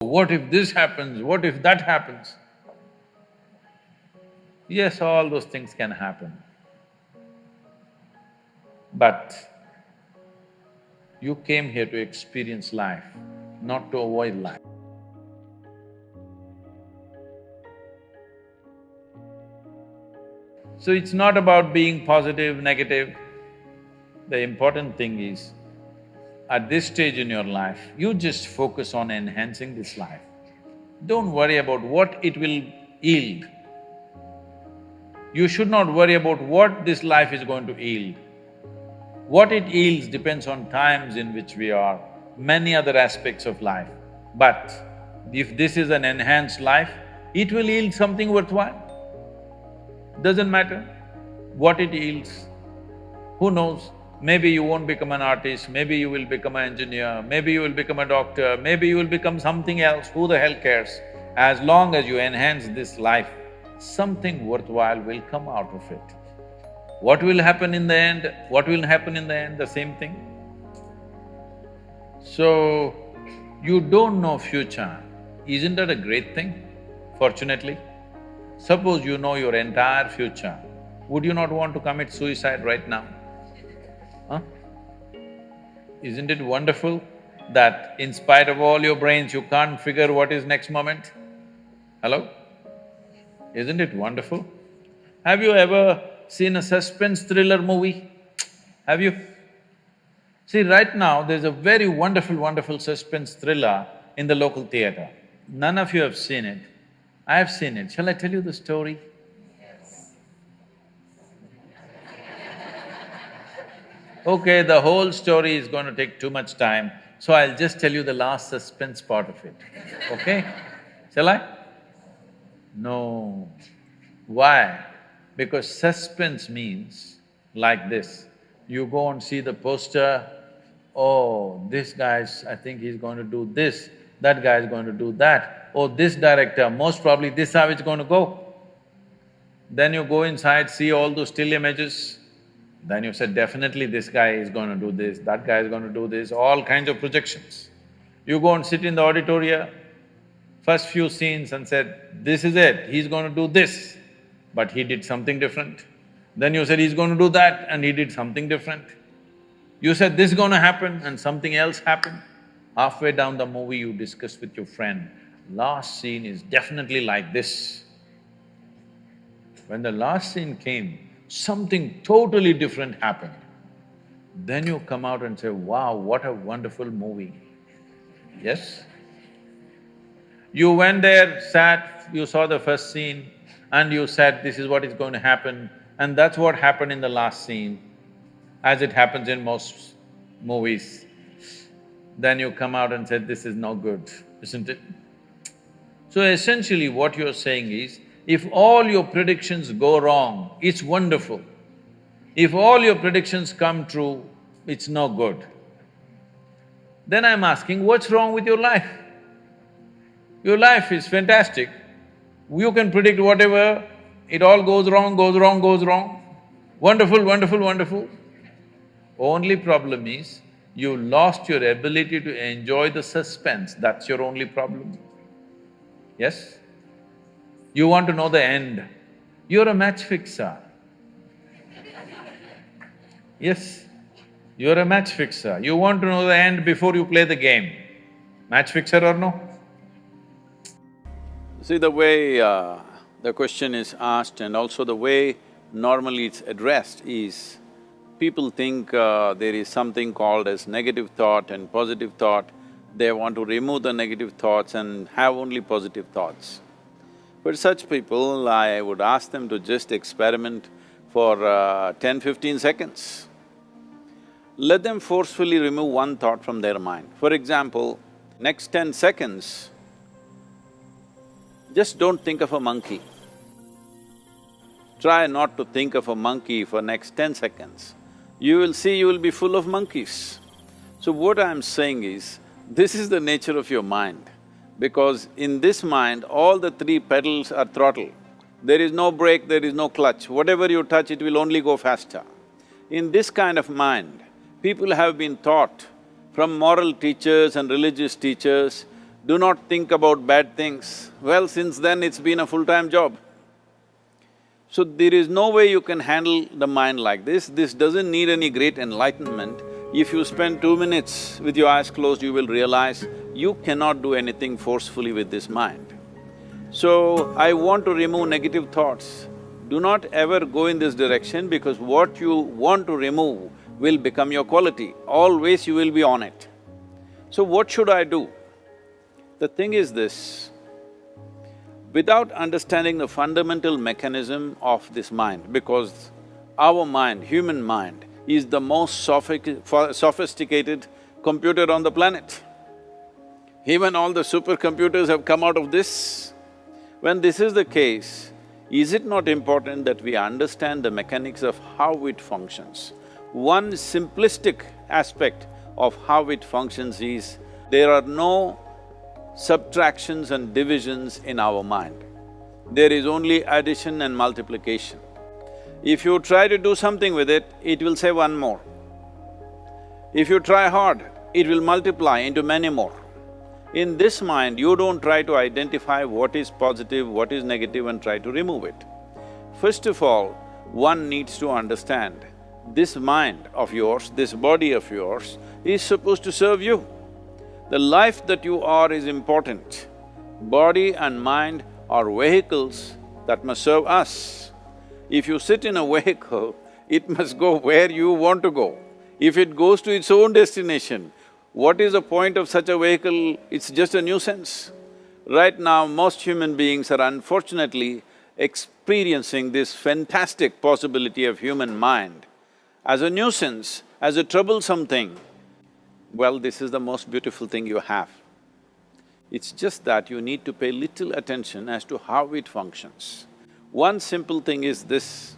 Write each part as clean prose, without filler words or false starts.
What if this happens? What if that happens? Yes, all those things can happen. But you came here to experience life, not to avoid life. So it's not about being positive, negative. The important thing is, at this stage in your life, you just focus on enhancing this life. Don't worry about what it will yield. You should not worry about what this life is going to yield. What it yields depends on times in which we are, many other aspects of life. But if this is an enhanced life, it will yield something worthwhile. Doesn't matter what it yields. Who knows? Maybe you won't become an artist, maybe you will become an engineer, maybe you will become a doctor, maybe you will become something else, who the hell cares? As long as you enhance this life, something worthwhile will come out of it. What will happen in the end? What will happen in the end? The same thing. So, you don't know future. Isn't that a great thing, fortunately? Suppose you know your entire future, would you not want to commit suicide right now? Huh? Isn't it wonderful that in spite of all your brains, you can't figure what is next moment? Hello? Isn't it wonderful? Have you ever seen a suspense thriller movie? Have you? See, right now there's a very wonderful suspense thriller in the local theatre. None of you have seen it. I have seen it. Shall I tell you the story? Okay, the whole story is going to take too much time, so I'll just tell you the last suspense part of it, okay? Shall I? No. Why? Because suspense means like this. You go and see the poster, oh, this guy's… I think he's going to do this, that guy's going to do that, oh, this director, most probably this how it's going to go. Then you go inside, see all those still images, then you said, definitely this guy is going to do this, that guy is going to do this, all kinds of projections. You go and sit in the auditorium, first few scenes and said, this is it, he's going to do this, but he did something different. Then you said, he's going to do that and he did something different. You said, this is going to happen and something else happened. Halfway down the movie, you discussed with your friend, last scene is definitely like this. When the last scene came, something totally different happened. Then you come out and say, wow, what a wonderful movie. Yes? You went there, sat, you saw the first scene and you said, this is what is going to happen, and that's what happened in the last scene, as it happens in most movies. Then you come out and said, this is no good, isn't it? So essentially what you're saying is, if all your predictions go wrong, it's wonderful. If all your predictions come true, it's no good. Then I'm asking, what's wrong with your life? Your life is fantastic. You can predict whatever, it all goes wrong, goes wrong, goes wrong. Wonderful, wonderful, wonderful. Only problem is, you lost your ability to enjoy the suspense, that's your only problem. Yes? You want to know the end. You're a match fixer. Yes, you're a match fixer. You want to know the end before you play the game. Match fixer or no? See, the way the question is asked and also the way normally it's addressed is, people think there is something called as negative thought and positive thought. They want to remove the negative thoughts and have only positive thoughts. For such people, I would ask them to just experiment for 10-15 seconds. Let them forcefully remove one thought from their mind. For example, next 10 seconds, just don't think of a monkey. Try not to think of a monkey for next 10 seconds. You will see you will be full of monkeys. So what I'm saying is, this is the nature of your mind. Because in this mind, all the three pedals are throttle. There is no brake, there is no clutch. Whatever you touch, it will only go faster. In this kind of mind, people have been taught from moral teachers and religious teachers do not think about bad things. Well, since then it's been a full-time job. So there is no way you can handle the mind like this. This doesn't need any great enlightenment. If you spend 2 minutes with your eyes closed, you will realize you cannot do anything forcefully with this mind. So, I want to remove negative thoughts. Do not ever go in this direction because what you want to remove will become your quality. Always you will be on it. So what should I do? The thing is this, without understanding the fundamental mechanism of this mind, because our mind, human mind, is the most sophisticated computer on the planet. Even all the supercomputers have come out of this. When this is the case, is it not important that we understand the mechanics of how it functions? One simplistic aspect of how it functions is, there are no subtractions and divisions in our mind. There is only addition and multiplication. If you try to do something with it, it will say one more. If you try hard, it will multiply into many more. In this mind, you don't try to identify what is positive, what is negative and try to remove it. First of all, one needs to understand, this mind of yours, this body of yours is supposed to serve you. The life that you are is important. Body and mind are vehicles that must serve us. If you sit in a vehicle, it must go where you want to go. If it goes to its own destination, what is the point of such a vehicle? It's just a nuisance. Right now, most human beings are unfortunately experiencing this fantastic possibility of human mind as a nuisance, as a troublesome thing. Well, this is the most beautiful thing you have. It's just that you need to pay little attention as to how it functions. One simple thing is this.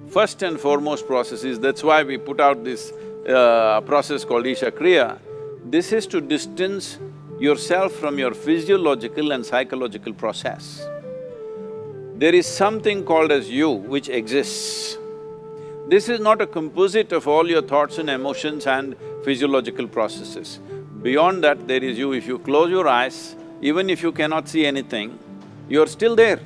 First and foremost process is, that's why we put out this process called Isha Kriya. This is to distance yourself from your physiological and psychological process. There is something called as you which exists. This is not a composite of all your thoughts and emotions and physiological processes. Beyond that, there is you. If you close your eyes, even if you cannot see anything, you're still there.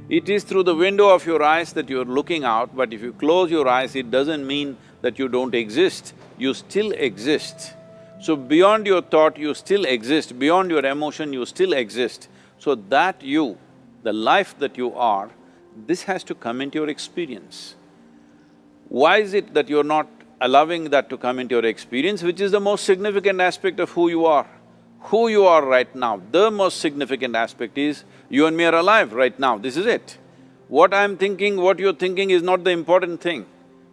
It is through the window of your eyes that you're looking out, but if you close your eyes, it doesn't mean that you don't exist, you still exist. So beyond your thought, you still exist, beyond your emotion, you still exist. So that you, the life that you are, this has to come into your experience. Why is it that you're not allowing that to come into your experience, which is the most significant aspect of who you are? Who you are right now, the most significant aspect is, you and me are alive right now, this is it. What I'm thinking, what you're thinking is not the important thing.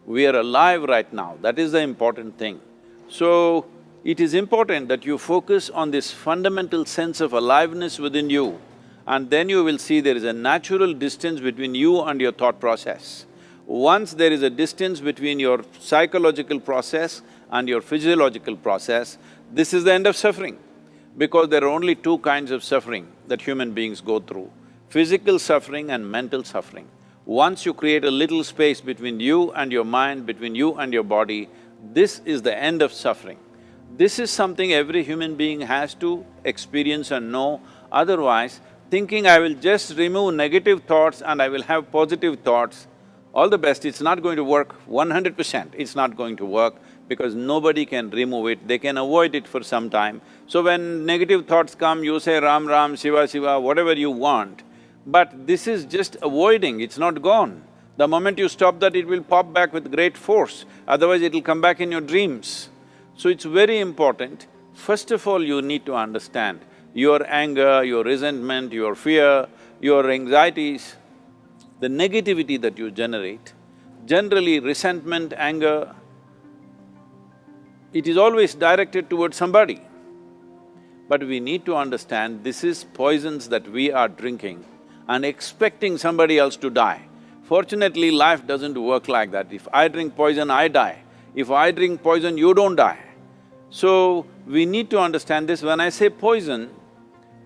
We are alive right now, that is the important thing. So, it is important that you focus on this fundamental sense of aliveness within you, and then you will see there is a natural distance between you and your thought process. Once there is a distance between your psychological process and your physiological process, this is the end of suffering. Because there are only two kinds of suffering that human beings go through, physical suffering and mental suffering. Once you create a little space between you and your mind, between you and your body, this is the end of suffering. This is something every human being has to experience and know, otherwise thinking I will just remove negative thoughts and I will have positive thoughts, all the best, it's not going to work 100%, it's not going to work because nobody can remove it, they can avoid it for some time. So when negative thoughts come, you say Ram Ram, Shiva Shiva, whatever you want, but this is just avoiding, it's not gone. The moment you stop that, it will pop back with great force, otherwise it'll come back in your dreams. So it's very important, first of all you need to understand your anger, your resentment, your fear, your anxieties, the negativity that you generate. Generally resentment, anger, it is always directed towards somebody. But we need to understand this is poisons that we are drinking and expecting somebody else to die. Fortunately, life doesn't work like that. If I drink poison, I die. If I drink poison, you don't die. So, we need to understand this. When I say poison,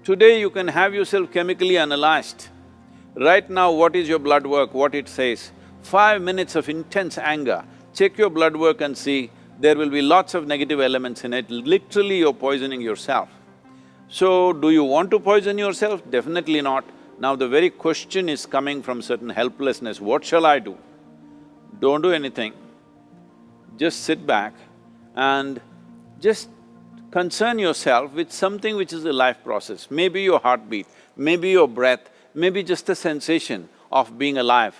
today you can have yourself chemically analyzed. Right now, what is your blood work, what it says? 5 minutes of intense anger, check your blood work and see, there will be lots of negative elements in it, literally you're poisoning yourself. So, do you want to poison yourself? Definitely not. Now the very question is coming from certain helplessness, what shall I do? Don't do anything, just sit back and just concern yourself with something which is a life process. Maybe your heartbeat, maybe your breath, maybe just the sensation of being alive.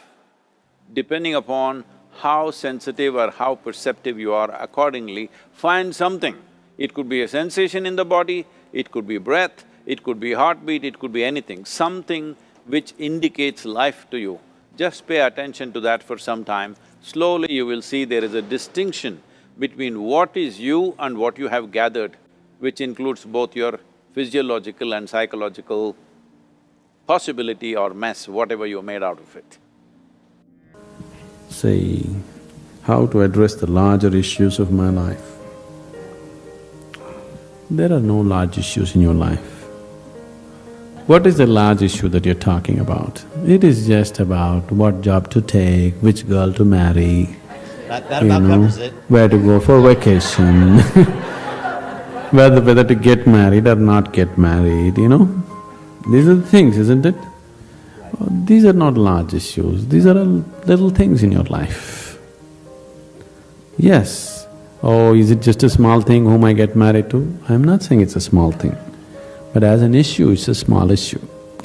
Depending upon how sensitive or how perceptive you are, accordingly, find something. It could be a sensation in the body, it could be breath, it could be heartbeat, it could be anything, something which indicates life to you. Just pay attention to that for some time. Slowly you will see there is a distinction between what is you and what you have gathered, which includes both your physiological and psychological possibility or mess, whatever you made out of it. Say, how to address the larger issues of my life. There are no large issues in your life. What is the large issue that you're talking about? It is just about what job to take, which girl to marry, That about covers it. where to go for vacation, whether to get married or not get married, These are the things, isn't it? These are not large issues, these are all little things in your life. Yes, oh, is it just a small thing whom I get married to? I'm not saying it's a small thing, but as an issue, it's a small issue,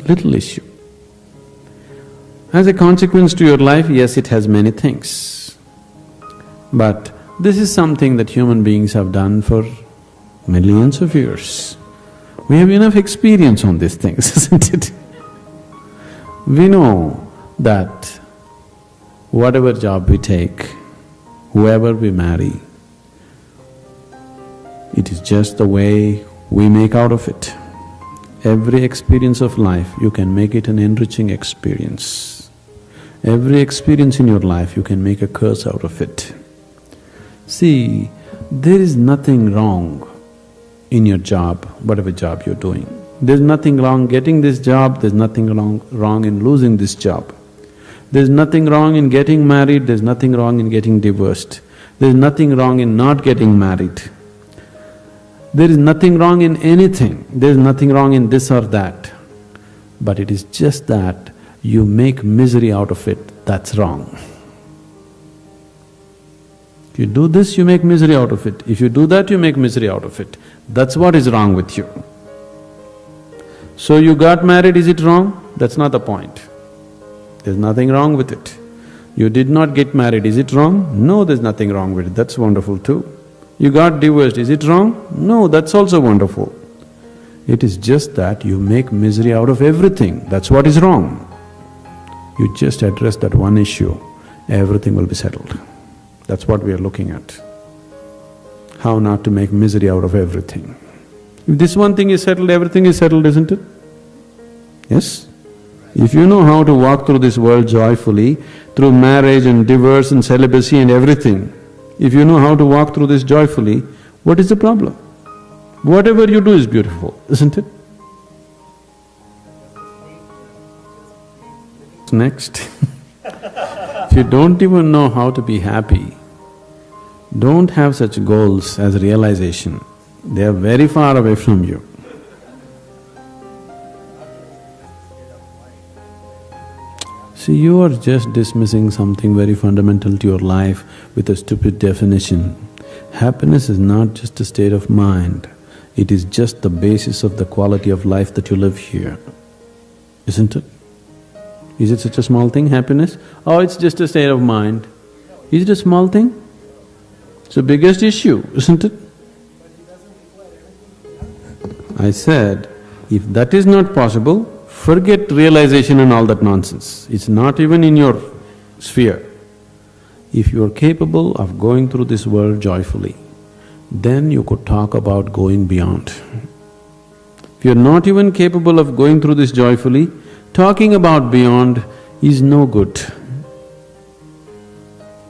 little issue. As a consequence to your life, yes, it has many things. But this is something that human beings have done for millions of years. We have enough experience on these things, isn't it? We know that whatever job we take, whoever we marry, it is just the way we make out of it. Every experience of life, you can make it an enriching experience. Every experience in your life, you can make a curse out of it. See, there is nothing wrong in your job, whatever job you're doing. There's nothing wrong getting this job, there's nothing wrong in losing this job. There's nothing wrong in getting married, there's nothing wrong in getting divorced. There's nothing wrong in not getting married. There is nothing wrong in anything, there's nothing wrong in this or that. But it is just that you make misery out of it, that's wrong. If you do this, you make misery out of it. If you do that, you make misery out of it. That's what is wrong with you. So you got married, is it wrong? That's not the point. There's nothing wrong with it. You did not get married, is it wrong? No, there's nothing wrong with it, that's wonderful too. You got divorced, is it wrong? No, that's also wonderful. It is just that you make misery out of everything, that's what is wrong. You just address that one issue, everything will be settled. That's what we are looking at. How not to make misery out of everything. If this one thing is settled, everything is settled, isn't it? Yes? If you know how to walk through this world joyfully, through marriage and divorce and celibacy and everything, if you know how to walk through this joyfully, what is the problem? Whatever you do is beautiful, isn't it? Next, if you don't even know how to be happy, don't have such goals as realization. They are very far away from you. See, you are just dismissing something very fundamental to your life with a stupid definition. Happiness is not just a state of mind, it is just the basis of the quality of life that you live here, isn't it? Is it such a small thing, happiness? Oh, it's just a state of mind. Is it a small thing? It's the biggest issue, isn't it? I said, if that is not possible, forget realization and all that nonsense. It's not even in your sphere. If you are capable of going through this world joyfully, then you could talk about going beyond. If you're not even capable of going through this joyfully, talking about beyond is no good.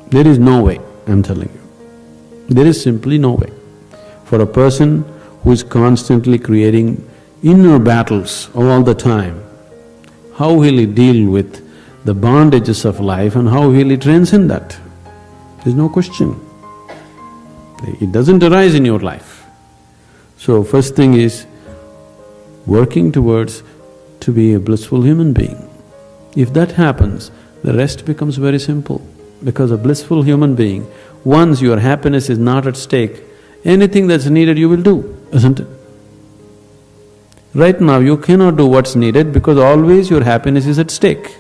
There is no way, I'm telling you. There is simply no way. For a person who is constantly creating inner battles all the time, how will he deal with the bondages of life and how will he transcend that? There's no question. It doesn't arise in your life. So first thing is, working towards to be a blissful human being. If that happens, the rest becomes very simple. Because a blissful human being, once your happiness is not at stake, anything that's needed you will do, isn't it? Right now you cannot do what's needed because always your happiness is at stake.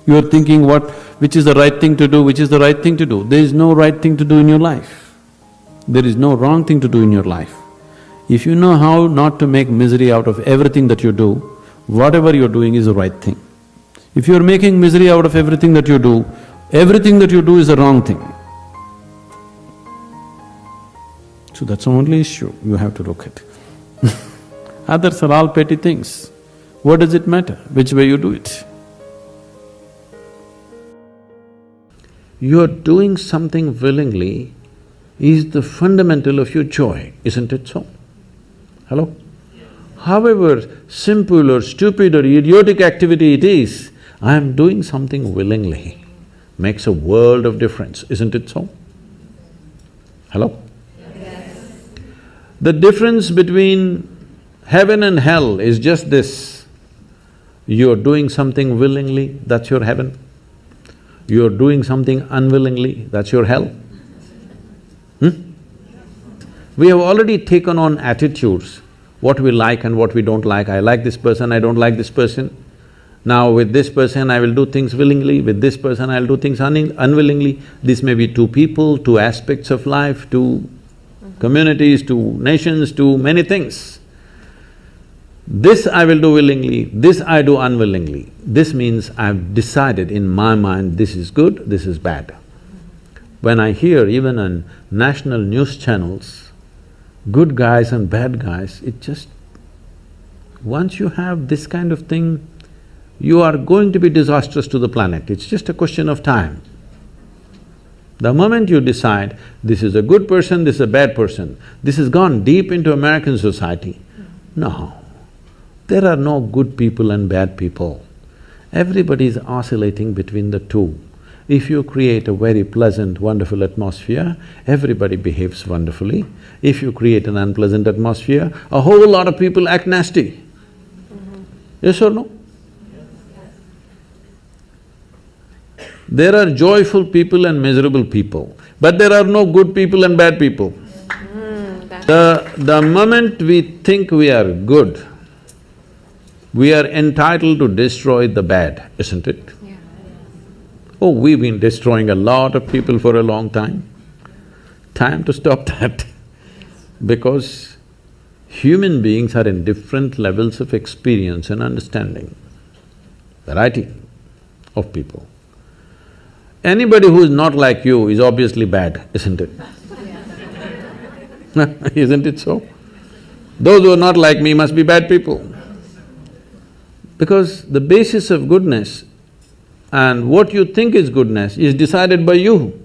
You are thinking which is the right thing to do, which is the right thing to do. There is no right thing to do in your life. There is no wrong thing to do in your life. If you know how not to make misery out of everything that you do, whatever you're doing is the right thing. If you're making misery out of everything that you do is the wrong thing. So that's the only issue you have to look at. Others are all petty things. What does it matter, which way you do it? You're doing something willingly is the fundamental of your joy, isn't it so? Hello? However simple or stupid or idiotic activity it is, I am doing something willingly, makes a world of difference, isn't it so? Hello? Yes. The difference between heaven and hell is just this, you're doing something willingly, that's your heaven. You're doing something unwillingly, that's your hell. We have already taken on attitudes, what we like and what we don't like. I like this person, I don't like this person. Now with this person I will do things willingly, with this person I'll do things unwillingly. This may be two people, two aspects of life, two communities, two nations, two many things. This I will do willingly, this I do unwillingly. This means I've decided in my mind this is good, this is bad. When I hear even on national news channels, good guys and bad guys, it just… once you have this kind of thing, you are going to be disastrous to the planet, it's just a question of time. The moment you decide, this is a good person, this is a bad person, this has gone deep into American society. No, there are no good people and bad people. Everybody is oscillating between the two. If you create a very pleasant, wonderful atmosphere, everybody behaves wonderfully. If you create an unpleasant atmosphere, a whole lot of people act nasty. Yes or no? There are joyful people and miserable people, but there are no good people and bad people. The moment we think we are good, we are entitled to destroy the bad, isn't it? Yeah. Oh, we've been destroying a lot of people for a long time. Time to stop that. Because human beings are in different levels of experience and understanding, variety of people. Anybody who is not like you is obviously bad, isn't it? Isn't it so? Those who are not like me must be bad people. Because the basis of goodness and what you think is goodness is decided by you.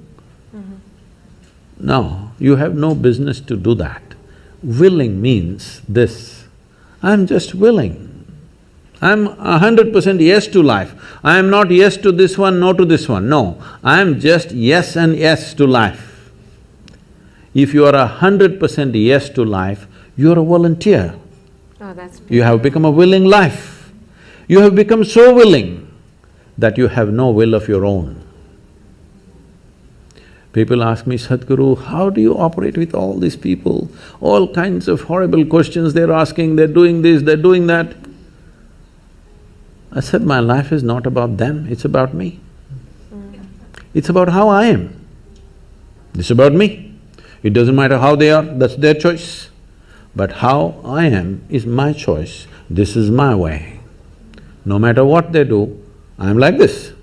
No, you have no business to do that. Willing means this, I'm just willing. I'm 100% yes to life. I am not yes to this one, no to this one, no. I am just yes and yes to life. If you are 100% yes to life, you are a volunteer. Oh, that's beautiful. You have become a willing life. You have become so willing that you have no will of your own. People ask me, Sadhguru, how do you operate with all these people? All kinds of horrible questions they're asking, they're doing this, they're doing that. I said, my life is not about them, it's about me. It's about how I am. It's about me. It doesn't matter how they are, that's their choice. But how I am is my choice, this is my way. No matter what they do, I'm like this.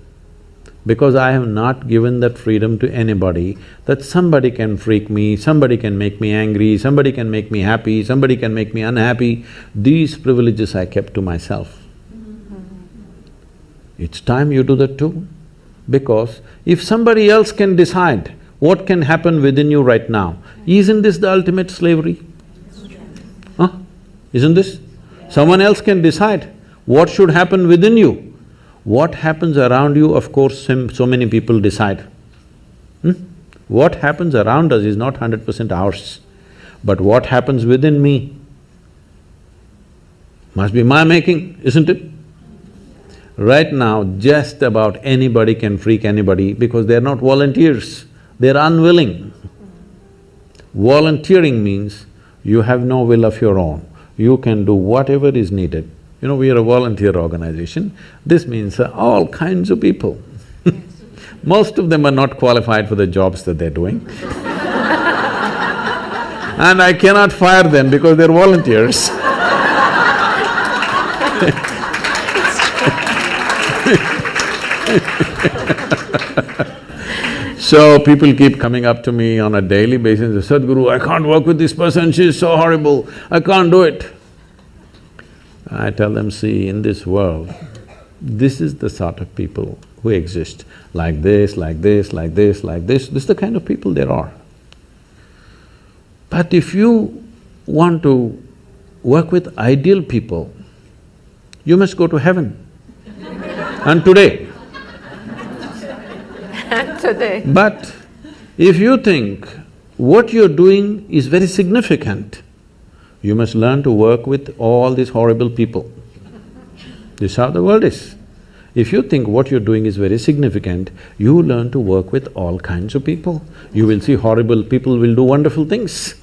Because I have not given that freedom to anybody that somebody can freak me, somebody can make me angry, somebody can make me happy, somebody can make me unhappy. These privileges I kept to myself. It's time you do that too. Because if somebody else can decide what can happen within you right now, isn't this the ultimate slavery? Huh? Isn't this? Someone else can decide what should happen within you. What happens around you, of course, so many people decide. What happens around us is not 100% ours, but what happens within me, Must be my making, isn't it? Right now, just about anybody can freak anybody because they're not volunteers, they're unwilling. Volunteering means you have no will of your own, you can do whatever is needed. You know, we are a volunteer organization, this means all kinds of people. Most of them are not qualified for the jobs that they're doing. And I cannot fire them because they're volunteers. So people keep coming up to me on a daily basis, Sadhguru, I can't work with this person, she's so horrible, I can't do it. I tell them, see, in this world, this is the sort of people who exist, like this, like this, like this, like this is the kind of people there are. But if you want to work with ideal people, you must go to heaven. And today. Today. But if you think what you're doing is very significant, you must learn to work with all these horrible people. This is how the world is. If you think what you're doing is very significant, you learn to work with all kinds of people. You will see horrible people will do wonderful things.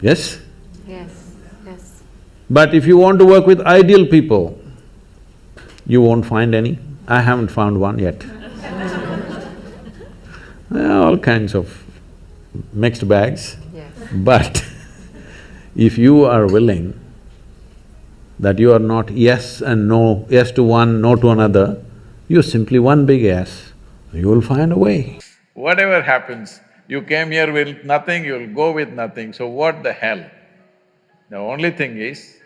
Yes? Yes, yes. But if you want to work with ideal people, you won't find any. I haven't found one yet. All kinds of mixed bags. Yes. But if you are willing that you are not yes and no, yes to one, no to another, you're simply one big yes, you will find a way. Whatever happens, you came here with nothing, you'll go with nothing, so what the hell? The only thing is,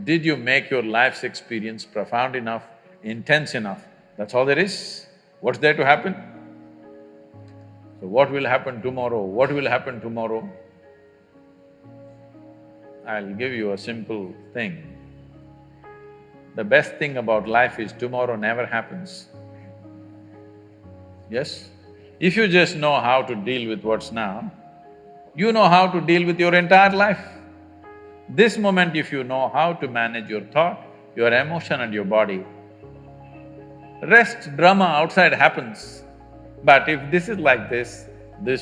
did you make your life's experience profound enough, intense enough? That's all there is. What's there to happen? So what will happen tomorrow? What will happen tomorrow? I'll give you a simple thing. The best thing about life is tomorrow never happens. Yes? If you just know how to deal with what's now, you know how to deal with your entire life. This moment if you know how to manage your thought, your emotion and your body, rest drama outside happens. But if this is like this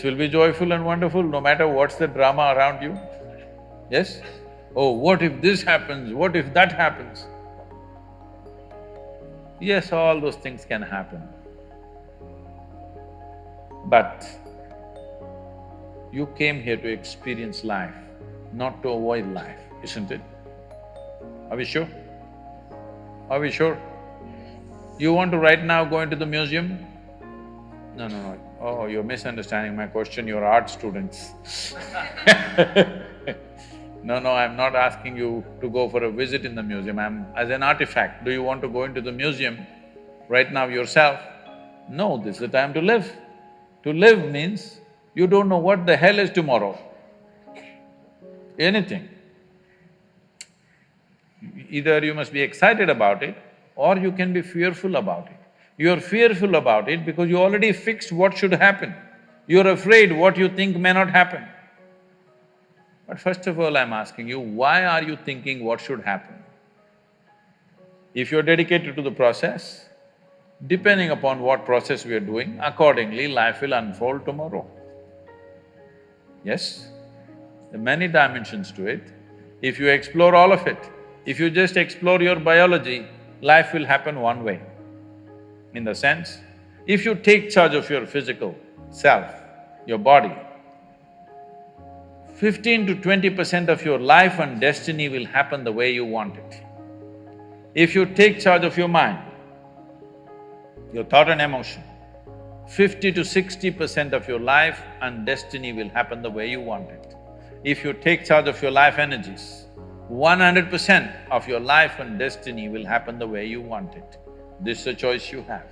will be joyful and wonderful no matter what's the drama around you. Yes? Oh, what if this happens, what if that happens? Yes, all those things can happen. But you came here to experience life, not to avoid life, isn't it? Are we sure? Are we sure? You want to right now go into the museum? No, no, no. Oh, you're misunderstanding my question, you're art students. No, no, I'm not asking you to go for a visit in the museum, I'm… as an artifact, do you want to go into the museum right now yourself? No, this is the time to live. To live means you don't know what the hell is tomorrow. Anything. Either you must be excited about it or you can be fearful about it. You're fearful about it because you already fixed what should happen. You're afraid what you think may not happen. But first of all, I'm asking you, why are you thinking what should happen? If you're dedicated to the process, depending upon what process we are doing, accordingly life will unfold tomorrow. Yes? There are many dimensions to it. If you explore all of it, if you just explore your biology, life will happen one way. In the sense, if you take charge of your physical self, your body, 15 to 20% of your life and destiny will happen the way you want it. If you take charge of your mind, your thought and emotion, 50 to 60% of your life and destiny will happen the way you want it. If you take charge of your life energies, 100% of your life and destiny will happen the way you want it. This is a choice you have.